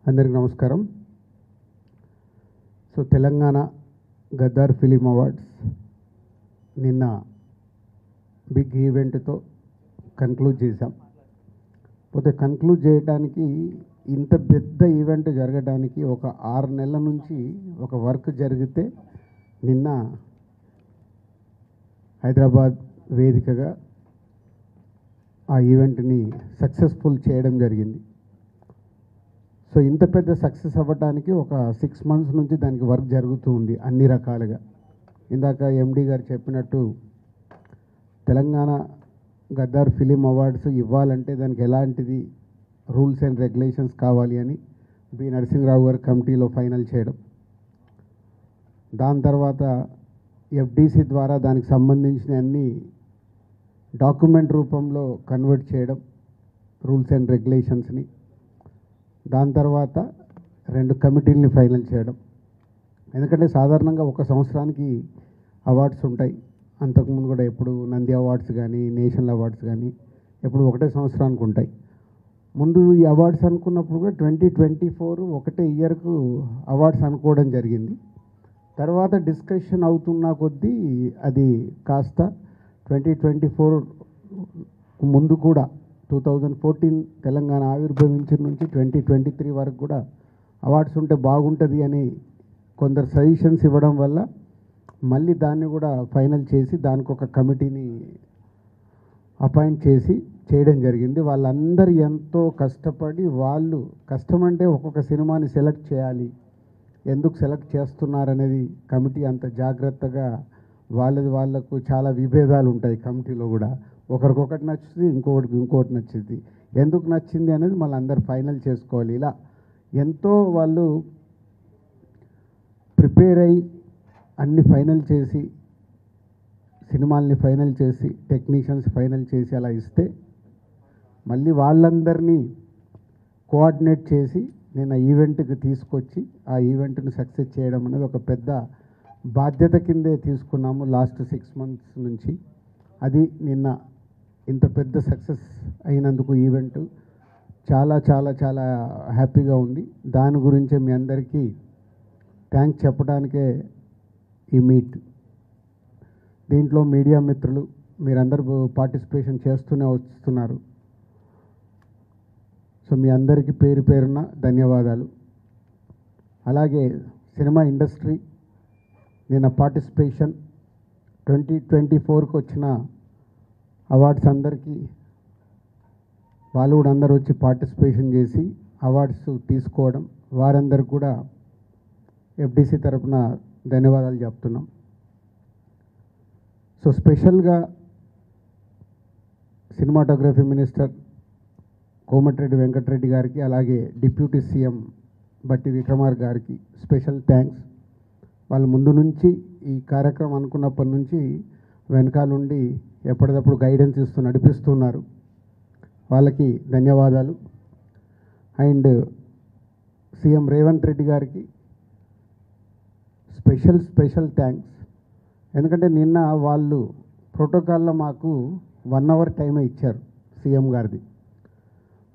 అందరికీ నమస్కారం. So Telangana Gaddar film awards నిన్న బిగ్ ఈవెంట్తో కన్క్లూడ్ చేశాం. పోతే కన్క్లూడ్ చేయడానికి ఇంత పెద్ద ఈవెంట్ జరగడానికి ఒక 6 నెలల నుంచి ఒక వర్క్ జరిగితే నిన్న హైదరాబాద్ వేదికగా ఆ ఈవెంట్ని సక్సెస్ఫుల్ చేయడం జరిగింది. సో ఇంత పెద్ద సక్సెస్ అవ్వడానికి ఒక 6 months నుంచి దానికి వర్క్ జరుగుతూ ఉంది అన్ని రకాలుగా. ఇందాక ఎండి గారు చెప్పినట్టు తెలంగాణ గద్దర్ ఫిలిం అవార్డ్స్ ఇవ్వాలంటే దానికి ఎలాంటిది రూల్స్ అండ్ రెగ్యులేషన్స్ కావాలి అని బి నరసింహరావు గారు కమిటీలో ఫైనల్ చేయడం, దాని తర్వాత ఎఫ్డిసి ద్వారా దానికి సంబంధించిన అన్ని డాక్యుమెంట్ రూపంలో కన్వర్ట్ చేయడం రూల్స్ అండ్ రెగ్యులేషన్స్ని, దాని తర్వాత 2 కమిటీలని ఫైనల్ చేయడం. ఎందుకంటే సాధారణంగా ఒక సంవత్సరానికి అవార్డ్స్ ఉంటాయి. అంతకుముందు కూడా ఎప్పుడు నంది అవార్డ్స్ కానీ నేషనల్ అవార్డ్స్ కానీ ఎప్పుడు ఒకటే సంవత్సరానికి ఉంటాయి. ముందు ఈ అవార్డ్స్ అనుకున్నప్పుడు కూడా 2024 ఒకటే ఇయర్కు అవార్డ్స్ అనుకోవడం జరిగింది. తర్వాత డిస్కషన్ అవుతున్న కొద్దీ అది కాస్త 2024 ముందు కూడా 2014 తెలంగాణ ఆవిర్భవించిన నుంచి 2023 వరకు కూడా అవార్డ్స్ ఉంటే బాగుంటుంది అని కొందరు సజెషన్స్ ఇవ్వడం వల్ల మళ్ళీ దాన్ని కూడా ఫైనల్ చేసి దానికి ఒక కమిటీని అపాయింట్ చేసి చేయడం జరిగింది. వాళ్ళందరూ ఎంతో కష్టపడి, వాళ్ళు కష్టమంటే ఒక్కొక్క సినిమాని సెలెక్ట్ చేయాలి, ఎందుకు సెలెక్ట్ చేస్తున్నారనేది కమిటీ అంత జాగ్రత్తగా వాళ్ళకు చాలా విభేదాలు ఉంటాయి కమిటీలో కూడా. ఒకరికొకటి నచ్చుతుంది, ఇంకోటి నచ్చుతుంది. ఎందుకు నచ్చింది అనేది మళ్ళీ అందరు ఫైనల్ చేసుకోవాలి. ఇలా ఎంతో వాళ్ళు ప్రిపేర్ అయ్యి అన్ని ఫైనల్ చేసి, సినిమాల్ని ఫైనల్ చేసి, టెక్నీషియన్స్ ఫైనల్ చేసి అలా ఇస్తే మళ్ళీ వాళ్ళందరినీ కోఆర్డినేట్ చేసి నేను ఆ ఈవెంట్కి తీసుకొచ్చి ఆ ఈవెంట్ని సక్సెస్ చేయడం అనేది ఒక పెద్ద బాధ్యత కిందే తీసుకున్నాము లాస్ట్ 6 months నుంచి. అది నిన్న ఇంత పెద్ద సక్సెస్ అయినందుకు ఈవెంట్ చాలా చాలా చాలా హ్యాపీగా ఉంది. దాని గురించే మీ అందరికీ థ్యాంక్స్ చెప్పడానికే ఈ మీట్. దీంట్లో మీడియా మిత్రులు మీరందరూ పార్టిసిపేషన్ చేస్తూనే వస్తున్నారు. సో మీ అందరికీ పేరు పేరున ధన్యవాదాలు. అలాగే సినిమా ఇండస్ట్రీ నిన్న పార్టిసిపేషన్ 2024కి వచ్చిన అవార్డ్స్ అందరికీ వాళ్ళు కూడా అందరూ వచ్చి పార్టిసిపేషన్ చేసి అవార్డ్స్ తీసుకోవడం, వారందరికీ కూడా ఎఫ్డిసి తరఫున ధన్యవాదాలు చెప్తున్నాం. సో స్పెషల్గా సినిమాటోగ్రఫీ మినిస్టర్ కోమటిరెడ్డి వెంకటరెడ్డి గారికి, అలాగే డిప్యూటీ సీఎం బట్టి విక్రమార్ గారికి స్పెషల్ థ్యాంక్స్. వాళ్ళు ముందు నుంచి ఈ కార్యక్రమం అనుకున్నప్పటి నుంచి వెనకాలండి ఎప్పటికప్పుడు గైడెన్స్ ఇస్తూ నడిపిస్తున్నారు. వాళ్ళకి ధన్యవాదాలు. అండ్ సీఎం రేవంత్ రెడ్డి గారికి స్పెషల్ థ్యాంక్స్. ఎందుకంటే నిన్న వాళ్ళు ప్రోటోకాల్లో మాకు 1 hour టైమే ఇచ్చారు సీఎం గారిది.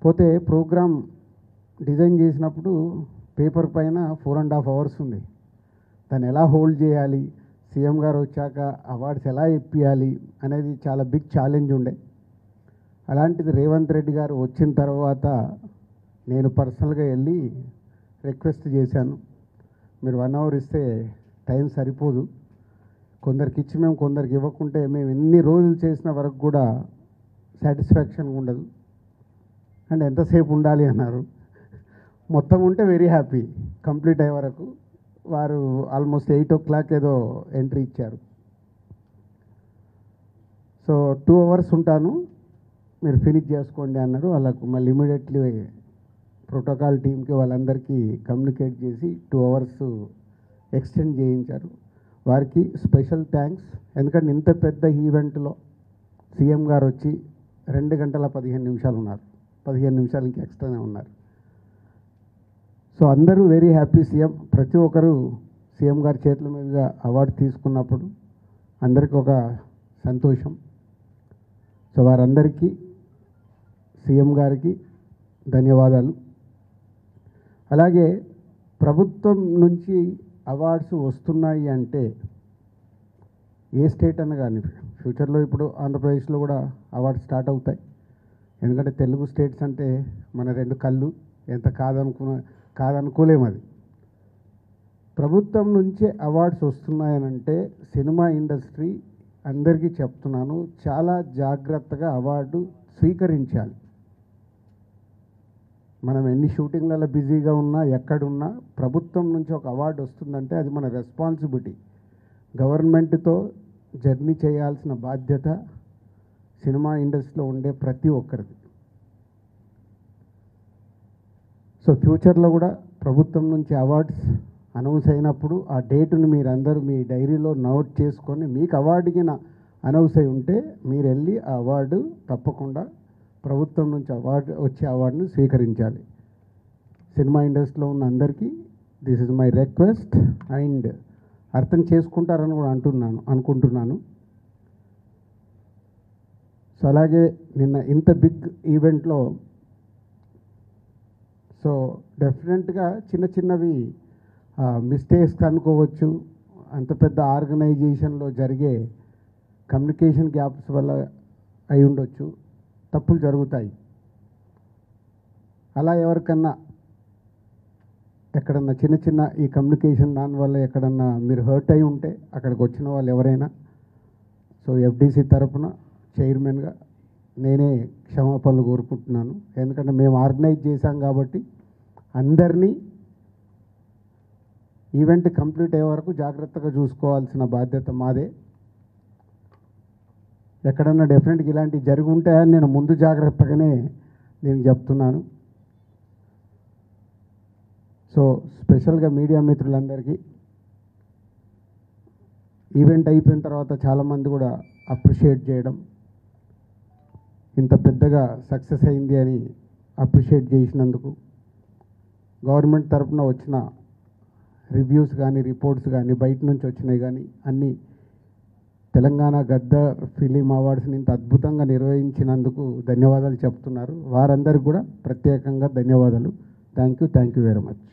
పోతే ప్రోగ్రామ్ డిజైన్ చేసినప్పుడు పేపర్ పైన 4.5 hours ఉంది. దాన్ని ఎలా హోల్డ్ చేయాలి, సీఎం గారు వచ్చాక అవార్డ్స్ ఎలా ఇప్పియాలి అనేది చాలా బిగ్ ఛాలెంజ్ ఉండే. అలాంటిది రేవంత్ రెడ్డి గారు వచ్చిన తర్వాత నేను పర్సనల్గా వెళ్ళి రిక్వెస్ట్ చేశాను, మీరు 1 hour ఇస్తే టైం సరిపోదు, కొందరికి ఇచ్చి మేము కొందరికి ఇవ్వకుంటే మేము ఎన్ని రోజులు చేసిన వరకు కూడా సాటిస్ఫాక్షన్ ఉండదు అండ్ ఎంతసేపు ఉండాలి అన్నారు. మొత్తం ఉంటే వెరీ హ్యాపీ. కంప్లీట్ అయ్యే వరకు వారు ఆల్మోస్ట్ 8 o'clock ఏదో ఎంట్రీ ఇచ్చారు. సో 2 hours ఉంటాను, మీరు ఫినిష్ చేసుకోండి అన్నారు. వాళ్ళకు మళ్ళీ ఇమీడియట్లీ ప్రోటోకాల్ టీంకి వాళ్ళందరికీ కమ్యూనికేట్ చేసి 2 hours ఎక్స్టెండ్ చేయించారు. వారికి స్పెషల్ థ్యాంక్స్. ఎందుకంటే ఇంత పెద్ద ఈవెంట్లో సీఎం గారు వచ్చి 2 గంటల 15 నిమిషాలు ఉన్నారు, 15 నిమిషాలు ఇంకా ఎక్స్ట్రానే ఉన్నారు. సో అందరూ వెరీ హ్యాపీ. ప్రతి ఒక్కరు సీఎం గారి చేతుల మీదుగా అవార్డు తీసుకున్నప్పుడు అందరికీ ఒక సంతోషం. సో వారందరికీ సీఎం గారికి ధన్యవాదాలు. అలాగే ప్రభుత్వం నుంచి అవార్డ్స్ వస్తున్నాయి అంటే ఏ స్టేట్ అన్న కానీ ఫ్యూచర్లో ఇప్పుడు ఆంధ్రప్రదేశ్లో కూడా అవార్డ్స్ స్టార్ట్ అవుతాయి. ఎందుకంటే తెలుగు స్టేట్స్ అంటే మన రెండు కళ్ళు, ఎంత కాదనుకోలేము. అది ప్రభుత్వం నుంచే అవార్డ్స్ వస్తున్నాయనంటే సినిమా ఇండస్ట్రీ అందరికీ చెప్తున్నాను, చాలా జాగ్రత్తగా అవార్డు స్వీకరించాలి. మనం ఎన్ని షూటింగ్లలో బిజీగా ఉన్నా, ఎక్కడున్నా ప్రభుత్వం నుంచి ఒక అవార్డు వస్తుందంటే అది మన రెస్పాన్సిబిలిటీ. గవర్నమెంట్తో జర్నీ చేయాల్సిన బాధ్యత సినిమా ఇండస్ట్రీలో ఉండే ప్రతి ఒక్కరిది. సో ఫ్యూచర్లో కూడా ప్రభుత్వం నుంచి అవార్డ్స్ అనౌన్స్ అయినప్పుడు ఆ డేటును మీరందరూ మీ డైరీలో నోట్ చేసుకొని, మీకు అవార్డుకి అనౌన్స్ అయి ఉంటే మీరు వెళ్ళి ఆ అవార్డు తప్పకుండా ప్రభుత్వం నుంచి వచ్చే అవార్డును స్వీకరించాలి. సినిమా ఇండస్ట్రీలో ఉన్న అందరికీ this is my request. And అర్థం చేసుకుంటారని కూడా అనుకుంటున్నాను. సో అలాగే నిన్న ఇంత బిగ్ ఈవెంట్లో సో డెఫినెట్గా చిన్నవి మిస్టేక్స్ అనుకోవచ్చు. అంత పెద్ద ఆర్గనైజేషన్లో జరిగే కమ్యూనికేషన్ గ్యాప్స్ వల్ల అయి ఉండొచ్చు, తప్పులు జరుగుతాయి. అలా ఎవరికన్నా ఎక్కడన్నా చిన్న ఈ కమ్యూనికేషన్ దానివల్ల ఎక్కడన్నా మీరు హర్ట్ అయి ఉంటే అక్కడికి వచ్చిన వాళ్ళు ఎవరైనా, సో ఎఫ్డీసీ తరఫున చైర్మన్గా నేనే క్షమాపణలు కోరుకుంటున్నాను. ఎందుకంటే మేము ఆర్గనైజ్ చేశాం కాబట్టి అందరినీ ఈవెంట్ కంప్లీట్ అయ్యే వరకు జాగ్రత్తగా చూసుకోవాల్సిన బాధ్యత మాదే. ఎక్కడన్నా డెఫినెట్గా ఇలాంటివి జరిగి ఉంటాయని నేను ముందు జాగ్రత్తగానే నేను చెప్తున్నాను. సో స్పెషల్గా మీడియా మిత్రులందరికీ ఈవెంట్ అయిపోయిన తర్వాత చాలామంది కూడా అప్రిషియేట్ చేయడం, ఇంత పెద్దగా సక్సెస్ అయింది అని అప్రిషియేట్ చేసినందుకు, గవర్నమెంట్ తరఫున వచ్చిన రివ్యూస్ కానీ రిపోర్ట్స్ కానీ బయట నుంచి వచ్చినాయి కానీ అన్నీ తెలంగాణ గద్దర్ ఫిలిం అవార్డ్స్ని ఇంత అద్భుతంగా నిర్వహించినందుకు ధన్యవాదాలు చెప్తున్నారు. వారందరికీ కూడా ప్రత్యేకంగా ధన్యవాదాలు. Thank you very much.